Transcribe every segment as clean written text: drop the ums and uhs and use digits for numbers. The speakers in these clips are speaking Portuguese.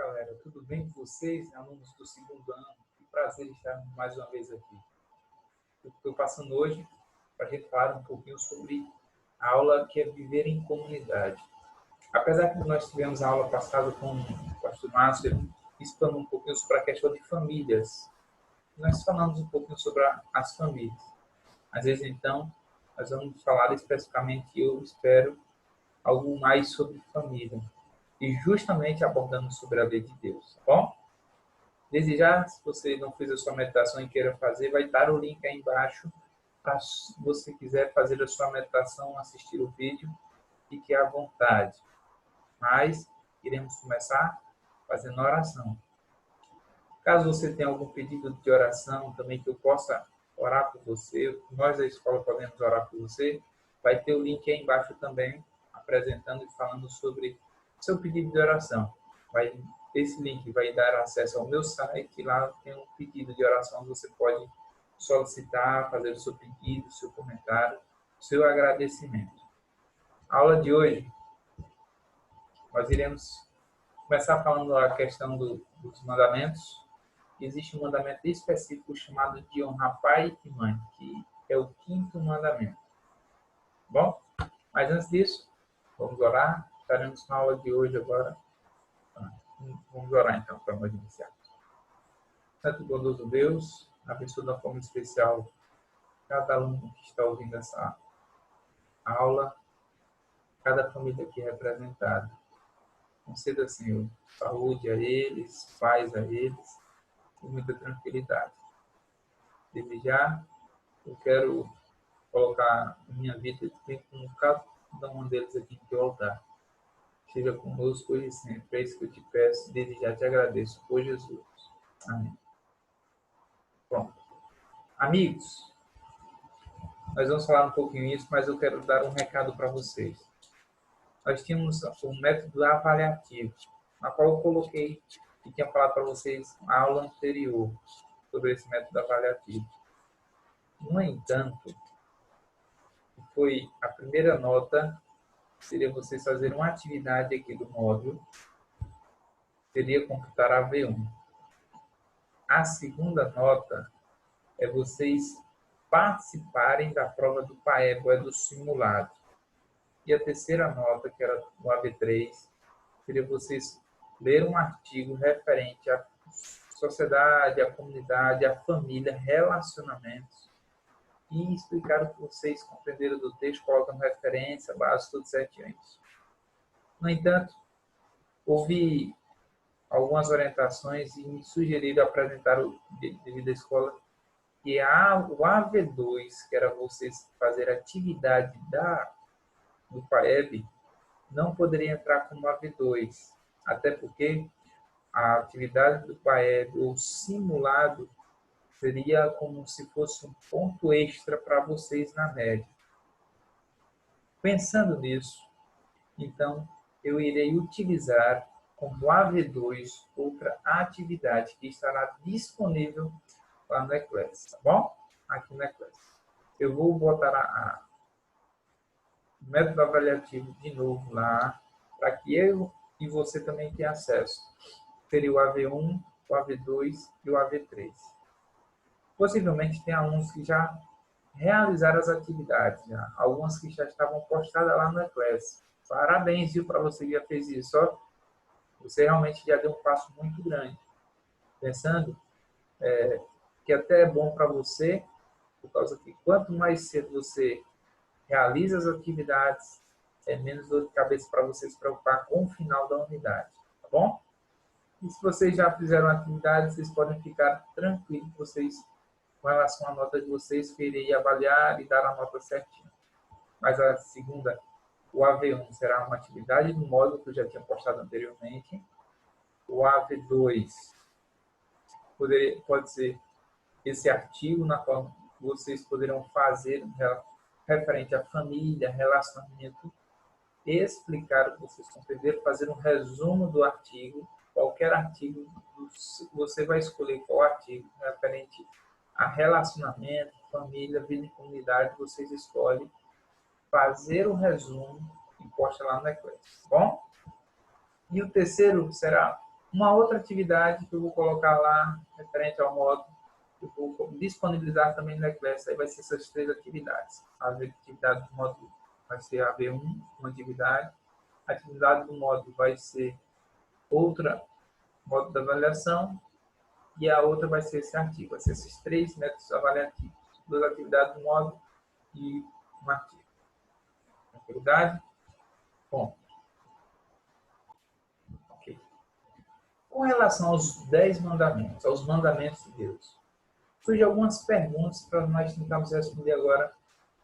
galera, tudo bem com vocês, alunos do segundo ano? Que prazer estar mais uma vez aqui. Eu estou passando hoje para a gente falar um pouquinho sobre a aula que é viver em comunidade. Apesar que nós tivemos a aula passada com o pastor Márcio, ele explanou um pouquinho sobre a questão de famílias. Nós falamos um pouquinho sobre as famílias. Às vezes, então, nós vamos falar especificamente, eu espero, algo mais sobre família. E justamente abordando sobre a lei de Deus, tá bom? Desde já, se você não fez a sua meditação e queira fazer, vai estar o link aí embaixo para se você quiser fazer a sua meditação, assistir o vídeo, fique à vontade. Mas iremos começar fazendo oração. Caso você tenha algum pedido de oração também que eu possa orar por você, nós da escola podemos orar por você, vai ter o link aí embaixo também, apresentando e falando sobre seu pedido de oração. Esse link vai dar acesso ao meu site, lá tem um pedido de oração, você pode solicitar, fazer o seu pedido, seu comentário, seu agradecimento. A aula de hoje, nós iremos começar falando a questão dos mandamentos. Existe um mandamento específico chamado de honrar pai e mãe, que é o 5º mandamento. Bom, mas antes disso, vamos orar. Estaremos na aula de hoje agora. Vamos orar então, para nós iniciar. Santo e bondoso Deus, abençoe de uma forma especial cada aluno que está ouvindo essa aula, cada família aqui representada. Conceda, Senhor, saúde a eles, paz a eles, e muita tranquilidade. Desde já, eu quero colocar minha vida com cada um deles aqui em teu altar. Esteja conosco hoje e sempre. É isso que eu te peço. Desde já te agradeço. Por Jesus. Amém. Pronto. Amigos, nós vamos falar um pouquinho isso, mas eu quero dar um recado para vocês. Nós tínhamos o método avaliativo, na qual eu coloquei e tinha falado para vocês na aula anterior sobre esse método avaliativo. No entanto, foi a primeira nota, seria vocês fazerem uma atividade aqui do módulo, seria computar a V1. A segunda nota é vocês participarem da prova do PAEB, do simulado. E a terceira nota, que era o AV3, seria vocês ler um artigo referente à sociedade, à comunidade, à família, relacionamentos, e explicar o que vocês compreenderam do texto, colocando referência, base, tudo certinho. No entanto, houve algumas orientações e me sugeriram apresentar, devido à escola, que o AV2, que era vocês fazer atividade do PAEB, não poderia entrar como AV2, até porque a atividade do PAEB, ou simulado, seria como se fosse um ponto extra para vocês na média. Pensando nisso, então, eu irei utilizar como AV2 outra atividade que estará disponível lá no Eclass, tá bom? Aqui no Eclass. Eu vou botar o método avaliativo de novo lá, para que eu e você também tenha acesso. Seria o AV1, o AV2 e o AV3. Possivelmente tem alunos que já realizaram as atividades, já. Algumas que já estavam postadas lá no Eclass. Parabéns, viu, para você que já fez isso. Ó, você realmente já deu um passo muito grande. Pensando que até é bom para você, por causa que quanto mais cedo você realiza as atividades, é menos dor de cabeça para você se preocupar com o final da unidade, tá bom? E se vocês já fizeram a atividade, vocês podem ficar tranquilos, vocês, com relação à nota de vocês, que eu irei avaliar e dar a nota certinha. Mas a segunda, o AV1, será uma atividade do módulo que eu já tinha postado anteriormente. O AV2 pode ser esse artigo na qual vocês poderão fazer referente à família, relacionamento, explicar o que vocês compreenderam, fazer um resumo do artigo, qualquer artigo, você vai escolher qual artigo referente a relacionamento, família, vida em comunidade, vocês escolhem fazer o resumo e posta lá no Eclass, tá bom? E o terceiro será Uma outra atividade que eu vou colocar lá, referente ao módulo, eu vou disponibilizar também no Eclair, aí vai ser essas 3 atividades. A atividade do módulo vai ser a V1, uma atividade. A atividade do módulo vai ser outra, módulo da avaliação, e a outra vai ser esse artigo. Vai ser esses 3 métodos avaliativos. 2 atividades do módulo e um artigo. Tranquilidade? Bom. Ok. Com relação aos 10 mandamentos, aos mandamentos de Deus, surgem algumas perguntas para nós tentarmos responder agora,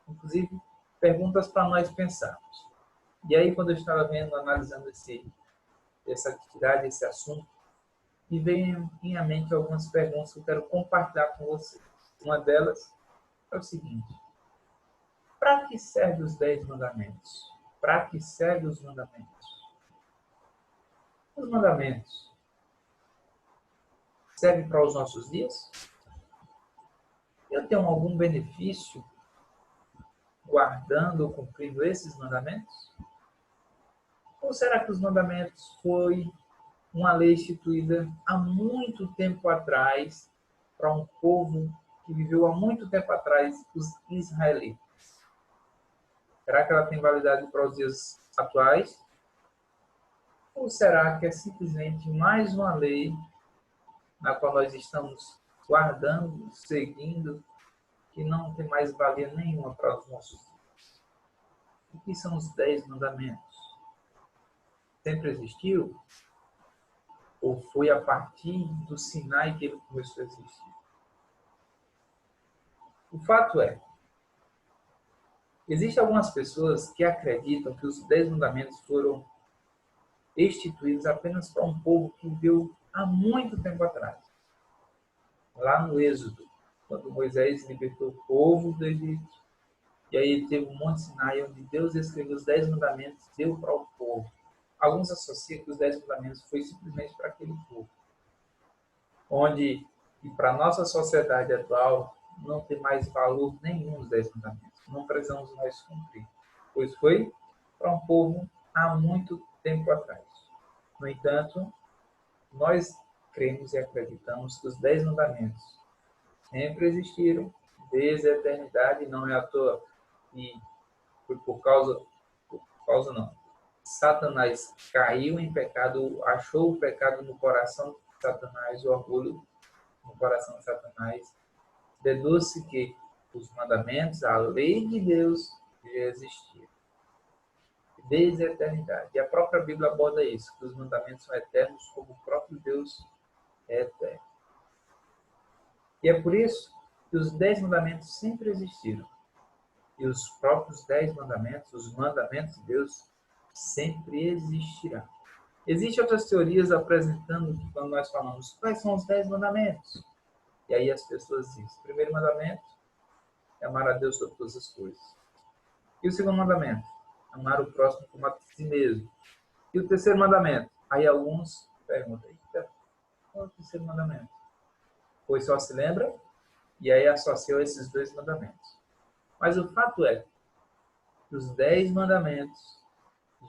inclusive perguntas para nós pensarmos. E aí, quando eu estava vendo, analisando essa atividade, esse assunto, me veio em mente algumas perguntas que eu quero compartilhar com vocês. Uma delas é o seguinte: para que servem os 10 mandamentos? Para que servem os mandamentos? Os mandamentos servem para os nossos dias? Eu tenho algum benefício guardando ou cumprindo esses mandamentos? Ou será que os mandamentos foi uma lei instituída há muito tempo atrás para um povo que viveu há muito tempo atrás, os israelitas? Será que ela tem validade para os dias atuais? Ou será que é simplesmente mais uma lei na qual nós estamos guardando, seguindo, que não tem mais valia nenhuma para os nossos dias? O que são os 10 mandamentos? Sempre existiu? Ou foi a partir do Sinai que ele começou a existir? O fato é, existem algumas pessoas que acreditam que os 10 mandamentos foram instituídos apenas para um povo que viveu há muito tempo atrás. Lá no Êxodo, quando Moisés libertou o povo do Egito, e aí teve um Monte Sinai, onde Deus escreveu os 10 mandamentos e deu para o povo. Alguns associam que os 10 mandamentos foi simplesmente para aquele povo. Onde, e para a nossa sociedade atual, não tem mais valor nenhum os 10 mandamentos. Não precisamos mais cumprir, pois foi para um povo há muito tempo atrás. No entanto, nós cremos e acreditamos que os 10 mandamentos sempre existiram, desde a eternidade, não é à toa. E foi por causa não. Satanás caiu em pecado, achou o pecado no coração de Satanás, o orgulho no coração de Satanás. Deduz-se que os mandamentos, a lei de Deus, já existiam desde a eternidade. E a própria Bíblia aborda isso, que os mandamentos são eternos como o próprio Deus é eterno. E é por isso que os 10 mandamentos sempre existiram. E os próprios 10 mandamentos, os mandamentos de Deus, sempre existirão. Existem outras teorias apresentando que quando nós falamos quais são os 10 mandamentos. E aí as pessoas dizem, o primeiro mandamento é amar a Deus sobre todas as coisas. E o segundo mandamento? Amar o próximo como a si mesmo. E o terceiro mandamento? Aí alguns perguntam, eita, qual é o terceiro mandamento? Pois só se lembra, e aí associou esses 2 mandamentos. Mas o fato é que os 10 mandamentos,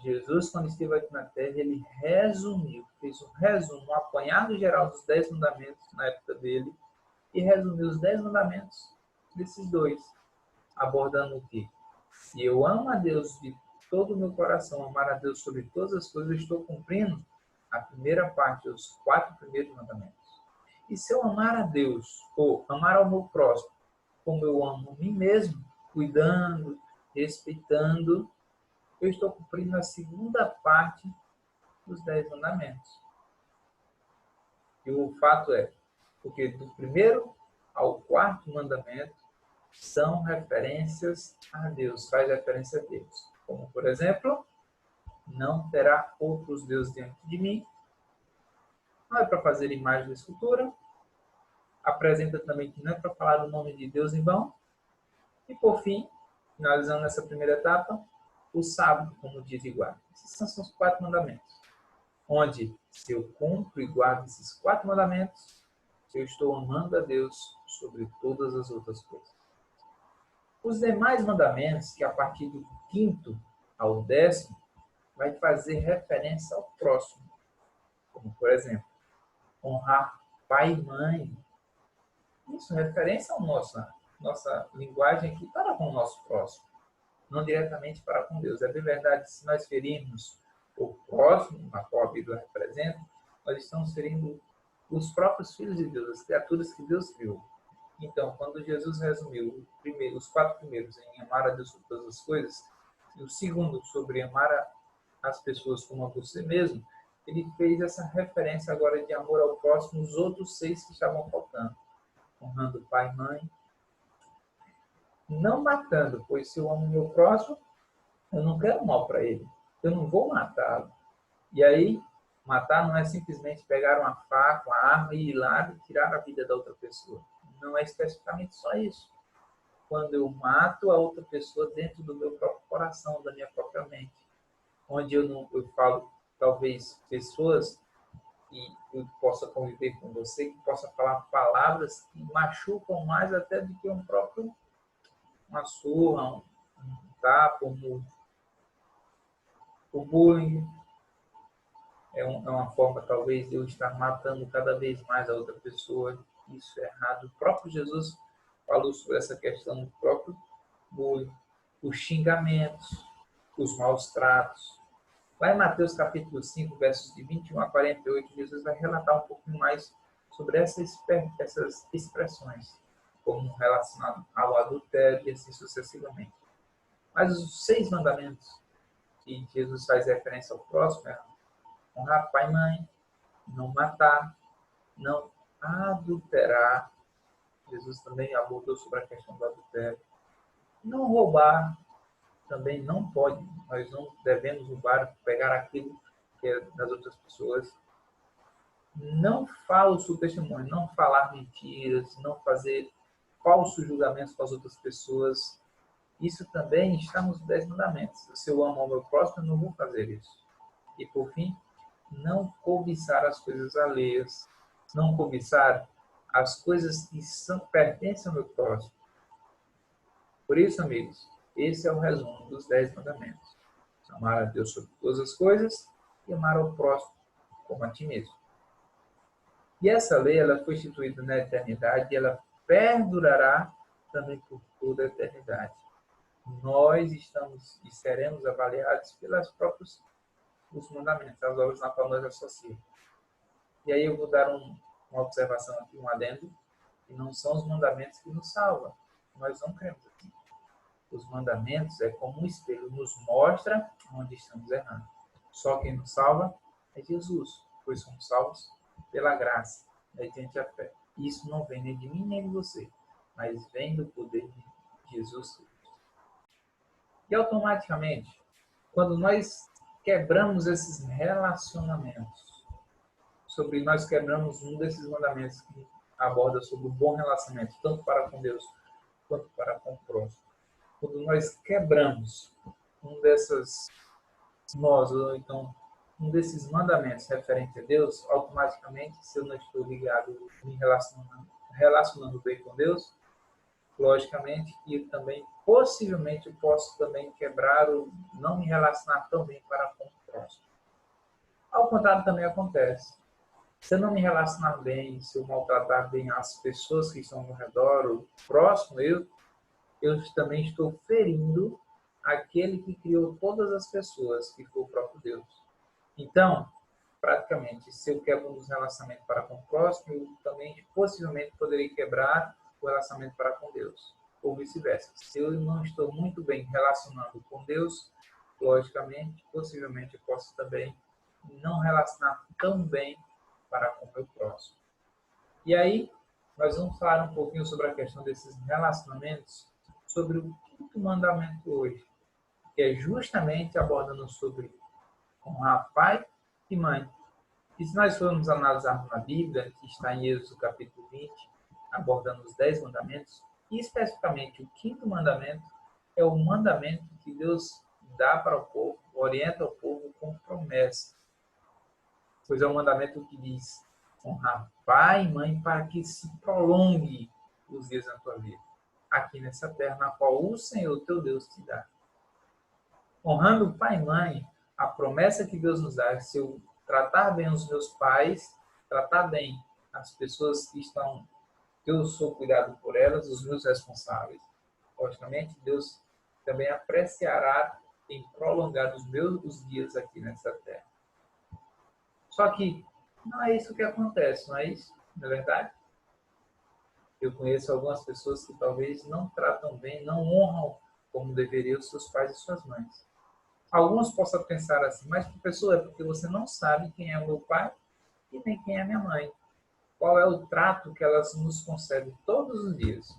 Jesus, quando esteve aqui na Terra, ele resumiu, fez um resumo, um apanhado geral dos 10 mandamentos na época dele, e resumiu os 10 mandamentos desses 2, abordando o quê? Se eu amo a Deus de todo o meu coração, amar a Deus sobre todas as coisas, eu estou cumprindo a primeira parte, os 4 primeiros mandamentos. E se eu amar a Deus, ou amar ao meu próximo, como eu amo a mim mesmo, cuidando, respeitando, eu estou cumprindo a segunda parte dos 10 mandamentos. E o fato é, porque do primeiro ao 4º mandamento são referências a Deus, faz referência a Deus. Como, por exemplo, não terá outros deuses diante de mim. Não é para fazer imagem de escultura. Apresenta também que não é para falar o nome de Deus em vão. E, por fim, finalizando essa primeira etapa, o sábado, como diz e guarda. Esses são os 4 mandamentos. Onde, se eu cumpro e guardo esses 4 mandamentos, eu estou amando a Deus sobre todas as outras coisas. Os demais mandamentos, que a partir do 5º ao 10º, vai fazer referência ao próximo. Como, por exemplo, honrar pai e mãe. Isso é referência à nossa linguagem aqui para com o nosso próximo, não diretamente para com Deus. É bem verdade, se nós ferirmos o próximo, a qual a Bíblia representa, nós estamos ferindo os próprios filhos de Deus, as criaturas que Deus criou. Então, quando Jesus resumiu os 4 primeiros em amar a Deus sobre todas as coisas, e o segundo sobre amar as pessoas como a você mesmo, ele fez essa referência agora de amor ao próximo, os outros 6 que estavam faltando. Honrando pai e mãe, não matando, pois se eu amo meu próximo, eu não quero mal para ele, eu não vou matá-lo. E aí, matar não é simplesmente pegar uma faca, uma arma e ir lá e tirar a vida da outra pessoa. Não é especificamente só isso. Quando eu mato a outra pessoa dentro do meu próprio coração, da minha própria mente, onde eu falo, talvez, pessoas que eu possa conviver com você, que possa falar palavras que machucam mais até do que uma surra, um tapa, o bullying. É uma forma, talvez, de eu estar matando cada vez mais a outra pessoa. Isso é errado. O próprio Jesus falou sobre essa questão do próprio bullying, os xingamentos, os maus tratos. Lá em Mateus capítulo 5, versos de 21 a 48, Jesus vai relatar um pouquinho mais sobre essas expressões, como relacionado ao adultério e assim sucessivamente. Mas os 6 mandamentos que Jesus faz referência ao próximo é honrar pai e mãe, não matar, não adulterar. Jesus também abordou sobre a questão do adultério. Não roubar, também não pode. Nós não devemos roubar, pegar aquilo que é das outras pessoas. Não falso testemunho, não falar mentiras, não fazer falsos julgamentos com as outras pessoas. Isso também está nos 10 mandamentos. Se eu amo o meu próximo, eu não vou fazer isso. E por fim, não cobiçar as coisas alheias, não cobiçar as coisas que pertencem ao meu próximo. Por isso, amigos, esse é o resumo dos 10 mandamentos. Amar a Deus sobre todas as coisas e amar ao próximo como a ti mesmo. E essa lei ela foi instituída na eternidade e ela perdurará também por toda a eternidade. Nós estamos e seremos avaliados pelas próprios os mandamentos, as obras na qual nós associamos. E aí eu vou dar uma observação aqui, um adendo, que não são os mandamentos que nos salvam. Nós não cremos assim. Os mandamentos é como um espelho, nos mostra onde estamos errando. Só quem nos salva é Jesus, pois somos salvos pela graça, mediante a fé. Isso não vem nem de mim nem de você, mas vem do poder de Jesus Cristo. E automaticamente, quando nós quebramos esses relacionamentos, nós quebramos um desses mandamentos que aborda sobre o bom relacionamento, tanto para com Deus quanto para com o próximo. Quando nós quebramos um ou então um desses mandamentos referente a Deus, automaticamente, se eu não estou ligado, me relacionando bem com Deus, logicamente, e também, possivelmente, eu posso também quebrar ou não me relacionar tão bem para com o próximo. Ao contrário, também acontece. Se eu não me relacionar bem, se eu maltratar bem as pessoas que estão ao meu redor, o próximo, eu também estou ferindo aquele que criou todas as pessoas, que foi o próprio Deus. Então, praticamente, se eu quebro um relacionamento para com o próximo, eu também possivelmente poderei quebrar o relacionamento para com Deus, ou vice-versa. Se eu não estou muito bem relacionando com Deus, logicamente, possivelmente eu posso também não relacionar tão bem para com o meu próximo. E aí, nós vamos falar um pouquinho sobre a questão desses relacionamentos, sobre o 5º mandamento hoje, que é justamente abordando sobre honrar pai e mãe. E se nós formos analisar na Bíblia, que está em Êxodo capítulo 20, abordando os 10 mandamentos, e especificamente o 5º mandamento é o mandamento que Deus dá para o povo, orienta o povo com promessa. Pois é um mandamento que diz honrar pai e mãe para que se prolongue os dias da tua vida, aqui nessa terra na qual o Senhor teu Deus te dá. Honrando pai e mãe, a promessa que Deus nos dá, se eu tratar bem os meus pais, tratar bem as pessoas que eu sou cuidado por elas, os meus responsáveis. Logicamente, Deus também apreciará em prolongar os dias aqui nessa terra. Só que não é isso que acontece, não é isso? Não é verdade? Eu conheço algumas pessoas que talvez não tratam bem, não honram como deveriam os seus pais e suas mães. Alguns possam pensar assim, mas professor, é porque você não sabe quem é o meu pai e nem quem é a minha mãe. Qual é o trato que elas nos concedem todos os dias?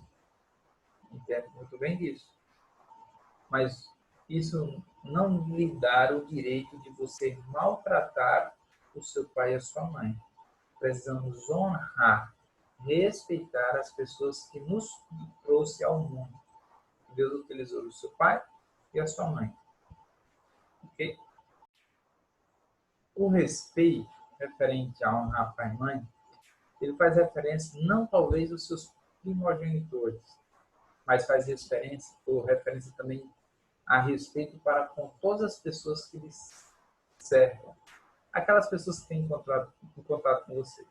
Entendo muito bem disso. Mas isso não lhe dá o direito de você maltratar o seu pai e a sua mãe. Precisamos honrar, respeitar as pessoas que nos trouxe ao mundo. Deus utilizou o seu pai e a sua mãe. Ok? O respeito referente a honrar pai e mãe, ele faz referência não talvez aos seus primogenitores, mas faz referência também a respeito para com todas as pessoas que lhes cercam. Aquelas pessoas que têm contato com você.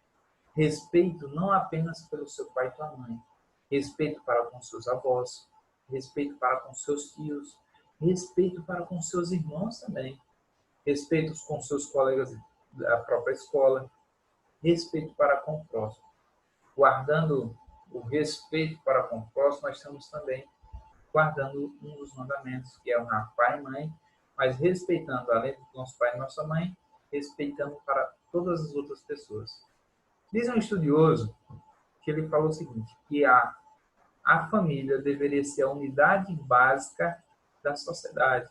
Respeito não apenas pelo seu pai e tua mãe. Respeito para com seus avós. Respeito para com seus tios. Respeito para com seus irmãos também. Respeito com seus colegas da própria escola. Respeito para com o próximo. Guardando o respeito para com o próximo, nós estamos também guardando um dos mandamentos, que é honrar pai e mãe, mas respeitando, além do nosso pai e nossa mãe, respeitando para todas as outras pessoas. Diz um estudioso que ele falou o seguinte, que a família deveria ser a unidade básica da sociedade.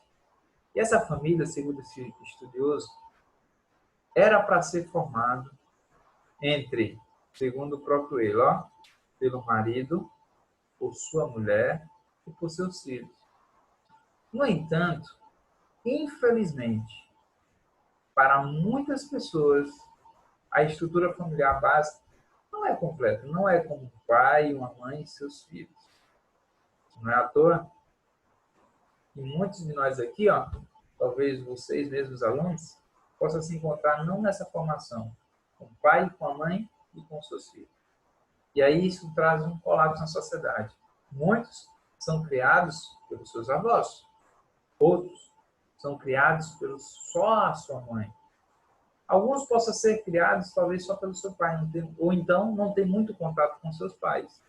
E essa família, segundo esse estudioso, era para ser formado entre, segundo o próprio ele, pelo marido, por sua mulher e por seus filhos. No entanto, infelizmente, para muitas pessoas, a estrutura familiar básica não é completa, não é como um pai, uma mãe e seus filhos. Não é à toa que muitos de nós aqui, talvez vocês mesmos alunos, possam se encontrar não nessa formação, com o pai, com a mãe e com seus filhos. E aí isso traz um colapso na sociedade. Muitos são criados pelos seus avós, outros são criados só a sua mãe. Alguns possam ser criados talvez só pelo seu pai, ou então não tem muito contato com seus pais.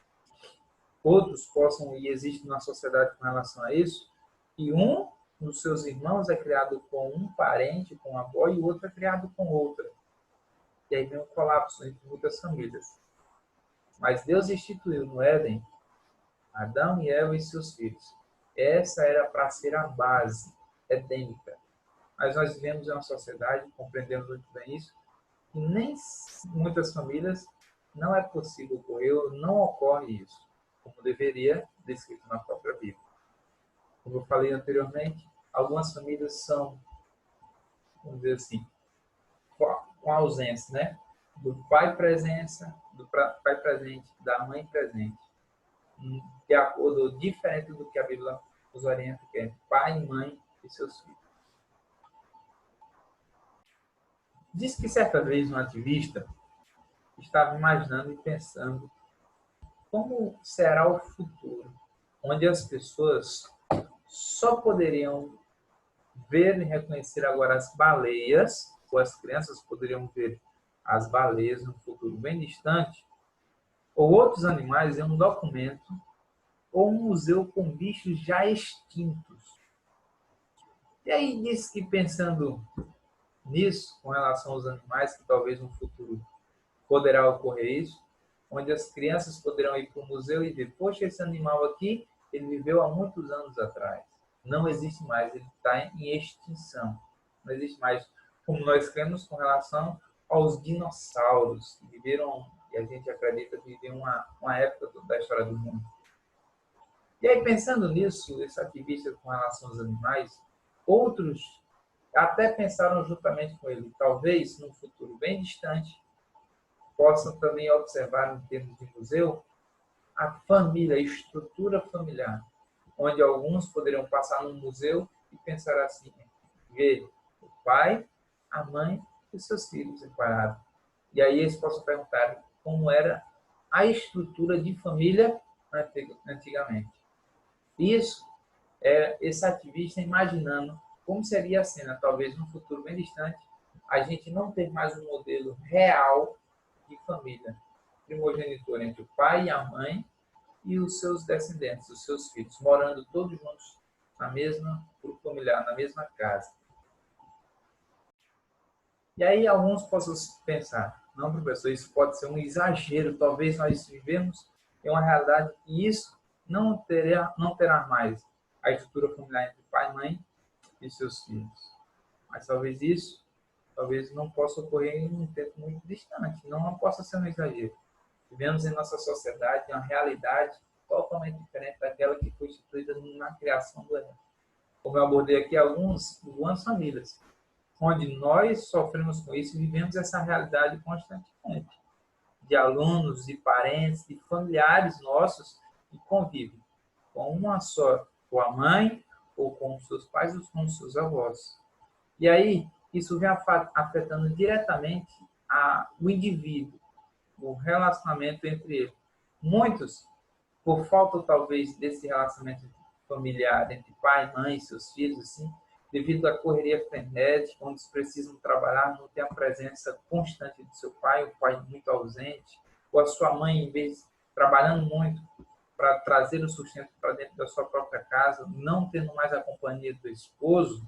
Outros possam, e existe na sociedade com relação a isso, que um dos seus irmãos é criado com um parente, com uma avó, e o outro é criado com outra. E aí vem um colapso entre muitas famílias. Mas Deus instituiu no Éden Adão e Eva e seus filhos. Essa era para ser a base edênica. Mas nós vivemos em uma sociedade, compreendemos muito bem isso, que nem muitas famílias não é possível ocorrer, ou não ocorre isso, como deveria, descrito na própria Bíblia. Como eu falei anteriormente, algumas famílias são, vamos dizer assim, com a ausência, né? Do pai presença, do pai presente, da mãe presente, de acordo, diferente do que a Bíblia nos orienta, que é pai, mãe e seus filhos. Diz que certa vez um ativista estava imaginando e pensando como será o futuro, onde as pessoas só poderiam ver e reconhecer agora as baleias, ou as crianças poderiam ver as baleias no futuro bem distante, ou outros animais em um documento, ou um museu com bichos já extintos. E aí diz que pensando nisso, com relação aos animais, que talvez no futuro poderá ocorrer isso, onde as crianças poderão ir para o museu e ver, poxa, esse animal aqui, ele viveu há muitos anos atrás. Não existe mais, ele está em extinção. Não existe mais, como nós cremos com relação aos dinossauros, que viveram, e a gente acredita, viveram uma época da história do mundo. E aí, pensando nisso, esse ativista com relação aos animais, outros até pensaram juntamente com ele, talvez, num futuro bem distante, possam também observar, em termos de museu, a família, a estrutura familiar, onde alguns poderiam passar no museu e pensar assim, ver o pai, a mãe e seus filhos separados. E aí eles possam perguntar como era a estrutura de família antigamente. Isso é esse ativista imaginando como seria a cena, talvez no futuro bem distante, a gente não ter mais um modelo real de família. Primogenitura entre o pai e a mãe e os seus descendentes, os seus filhos, morando todos juntos na mesma grupo familiar, na mesma casa. E aí alguns possam pensar, não, professor, isso pode ser um exagero, talvez nós vivemos em uma realidade e isso não terá mais a estrutura familiar entre pai, mãe e seus filhos. Mas talvez não possa ocorrer em um tempo muito distante, não possa ser um exagero. Vivemos em nossa sociedade uma realidade totalmente diferente daquela que foi instituída na criação do Éden. Como eu abordei aqui algumas famílias, onde nós sofremos com isso e vivemos essa realidade constantemente, de alunos, de parentes, de familiares nossos que convivem com uma só, com a mãe, ou com os seus pais, ou com os seus avós. E aí, isso vem afetando diretamente o indivíduo, o relacionamento entre eles. Muitos, por falta talvez desse relacionamento familiar entre pai, mãe e seus filhos, assim, devido à correria frenética, onde eles precisam trabalhar, não tem a presença constante do seu pai, o pai muito ausente, ou a sua mãe, em vez de trabalhando muito para trazer o sustento para dentro da sua própria casa, não tendo mais a companhia do esposo,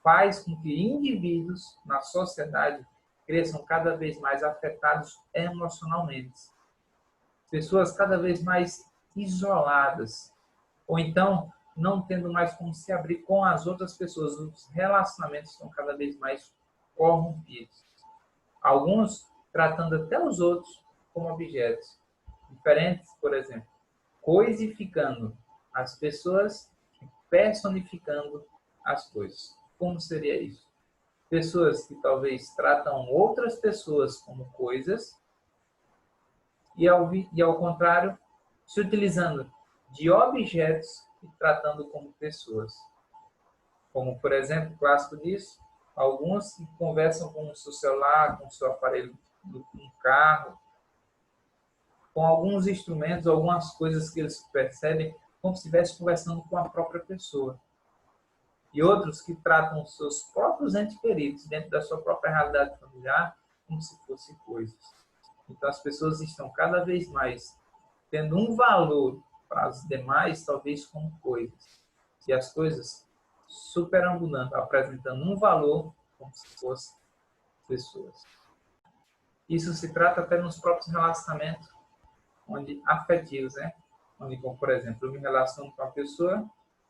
faz com que indivíduos na sociedade cresçam cada vez mais afetados emocionalmente. Pessoas cada vez mais isoladas, ou então não tendo mais como se abrir com as outras pessoas. Os relacionamentos estão cada vez mais corrompidos. Alguns tratando até os outros como objetos diferentes, por exemplo, coisificando as pessoas e personificando as coisas. Como seria isso? Pessoas que talvez tratam outras pessoas como coisas e ao contrário, se utilizando de objetos e tratando como pessoas. Como, por exemplo, clássico disso, alguns que conversam com o seu celular, com o seu aparelho, um carro, com alguns instrumentos, algumas coisas que eles percebem como se estivesse conversando com a própria pessoa. E outros que tratam os seus próprios entes queridos dentro da sua própria realidade familiar como se fossem coisas. Então as pessoas estão cada vez mais tendo um valor para os demais, talvez como coisas. E as coisas superambulando, apresentando um valor como se fossem pessoas. Isso se trata até nos próprios relacionamentos onde afetivos, né? Onde, como, por exemplo, eu me relaciono com uma pessoa,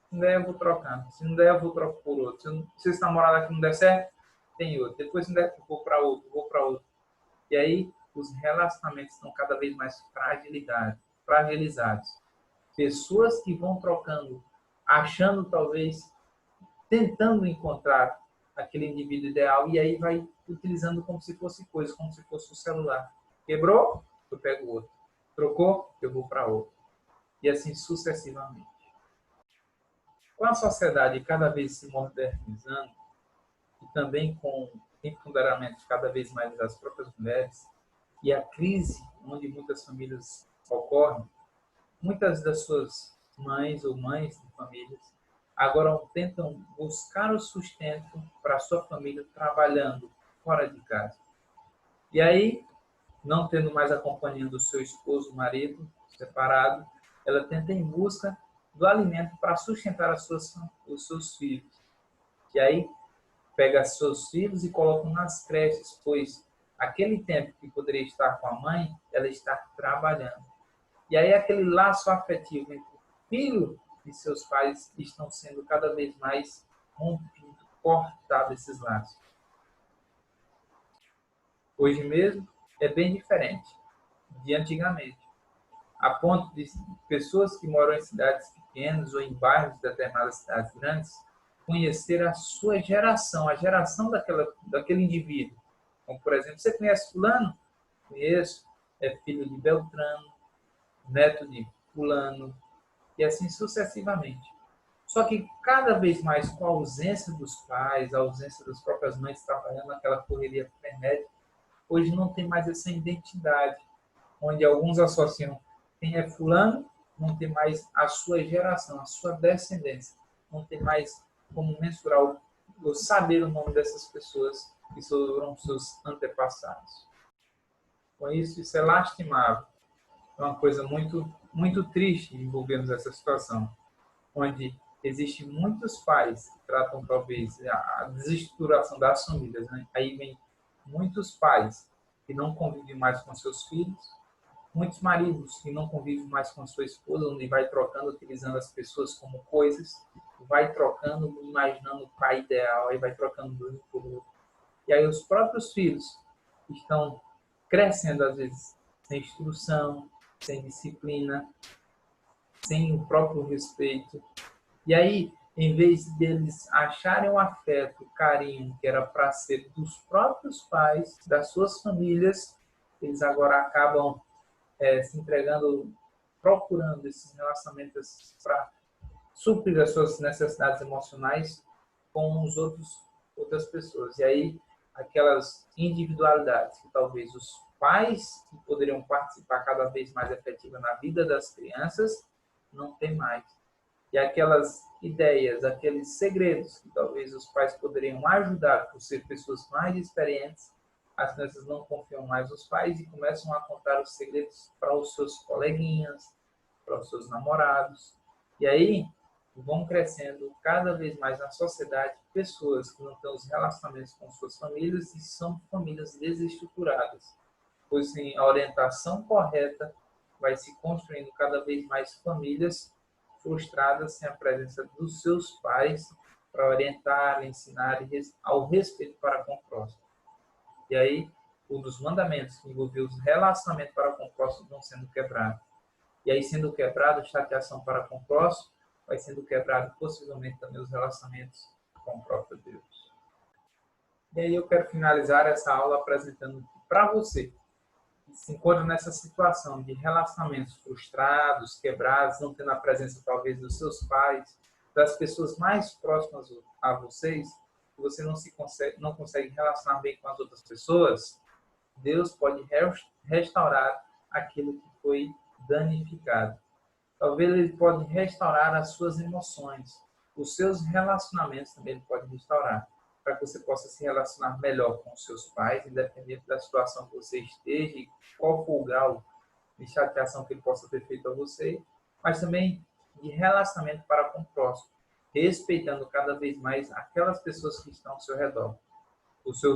se não der, eu vou trocando. Se não der, eu vou trocar por outro. Se esse namorado aqui não der certo, tem outro. Depois, se não der, eu vou para outro, vou para outro. E aí, os relacionamentos estão cada vez mais fragilizados. Pessoas que vão trocando, achando talvez, tentando encontrar aquele indivíduo ideal, e aí vai utilizando como se fosse coisa, como se fosse o celular. Quebrou? Eu pego outro. Trocou? Eu vou para outro. E assim sucessivamente. Com a sociedade cada vez se modernizando, e também com o empoderamento cada vez mais das próprias mulheres, e a crise onde muitas famílias ocorrem, muitas das suas mães ou mães de famílias agora tentam buscar o sustento para a sua família trabalhando fora de casa. E aí, não tendo mais a companhia do seu esposo, marido, separado, ela tenta em busca do alimento para sustentar os seus filhos. E aí, pega seus filhos e coloca nas creches, pois aquele tempo que poderia estar com a mãe, ela está trabalhando. E aí aquele laço afetivo entre o filho e seus pais estão sendo cada vez mais rompidos, cortados esses laços. Hoje mesmo é bem diferente de antigamente. A ponto de pessoas que moram em cidades pequenas ou em bairros de determinadas cidades grandes conhecer a sua geração, a geração daquele indivíduo. Como, por exemplo, você conhece fulano? Conheço, é filho de Beltrano, neto de fulano, e assim sucessivamente. Só que cada vez mais com a ausência dos pais, a ausência das próprias mães trabalhando naquela correria frenética, hoje não tem mais essa identidade, onde alguns associam quem é fulano, não tem mais a sua geração, a sua descendência, não tem mais como mensurar ou saber o nome dessas pessoas que foram seus antepassados. Com isso é lastimável. É uma coisa muito triste envolvermos essa situação, onde existem muitos pais que tratam talvez a desestruturação das famílias, né? Aí vem muitos pais que não convivem mais com seus filhos, muitos maridos que não convivem mais com sua esposa, onde vai trocando, utilizando as pessoas como coisas, vai trocando, imaginando o pai ideal, aí vai trocando de um por outro. E aí os próprios filhos estão crescendo, às vezes, sem instrução, sem disciplina, sem o próprio respeito. E aí, em vez deles acharem o afeto, o carinho que era para ser dos próprios pais, das suas famílias, eles agora acabam se entregando, procurando esses relacionamentos para suprir as suas necessidades emocionais com outras pessoas. E aí, aquelas individualidades que talvez os pais que poderiam participar cada vez mais efetiva na vida das crianças, não tem mais. E aquelas ideias, aqueles segredos que talvez os pais poderiam ajudar por ser pessoas mais experientes, as crianças não confiam mais nos pais e começam a contar os segredos para os seus coleguinhas, para os seus namorados. E aí vão crescendo cada vez mais na sociedade pessoas que não têm os relacionamentos com suas famílias e são famílias desestruturadas, pois sem a orientação correta vai se construindo cada vez mais famílias frustradas sem a presença dos seus pais para orientar, ensinar ao respeito para com o próximo. E aí, um dos mandamentos que envolvia os relacionamentos para com o próximo vão sendo quebrados. E aí, sendo quebrado, a chateação para com o próximo, vai sendo quebrado possivelmente também os relacionamentos com o próprio Deus. E aí eu quero finalizar essa aula apresentando para você que se encontra nessa situação de relacionamentos frustrados, quebrados, não tendo a presença talvez dos seus pais, das pessoas mais próximas a vocês, que você não consegue relacionar bem com as outras pessoas, Deus pode restaurar aquilo que foi danificado. Talvez Ele pode restaurar as suas emoções, os seus relacionamentos também Ele pode restaurar, para que você possa se relacionar melhor com os seus pais, independente da situação que você esteja e qual for o grau de chateação que Ele possa ter feito a você, mas também de relacionamento para com o próximo, respeitando cada vez mais aquelas pessoas que estão ao seu redor. O seu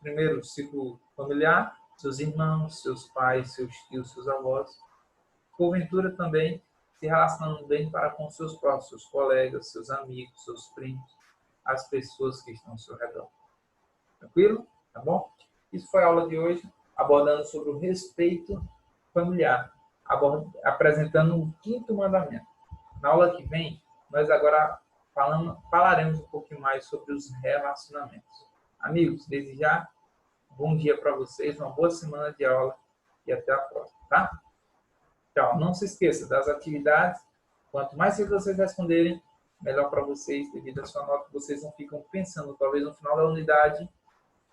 primeiro ciclo familiar, seus irmãos, seus pais, seus tios, seus avós. Porventura também se relacionando bem para com seus próximos, seus colegas, seus amigos, seus primos, as pessoas que estão ao seu redor. Tranquilo? Tá bom? Isso foi a aula de hoje, abordando sobre o respeito familiar, apresentando o 5º mandamento. Na aula que vem, nós agora falaremos um pouquinho mais sobre os relacionamentos. Amigos, desde já, bom dia para vocês, uma boa semana de aula e até a próxima, tá? Tchau. Não se esqueça das atividades. Quanto mais cedo vocês responderem, melhor para vocês, devido à sua nota, vocês não ficam pensando, talvez no final da unidade,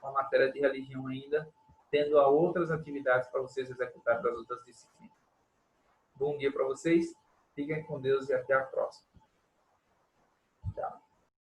uma matéria de religião ainda, tendo outras atividades para vocês executarem das outras disciplinas. Bom dia para vocês, fiquem com Deus e até a próxima.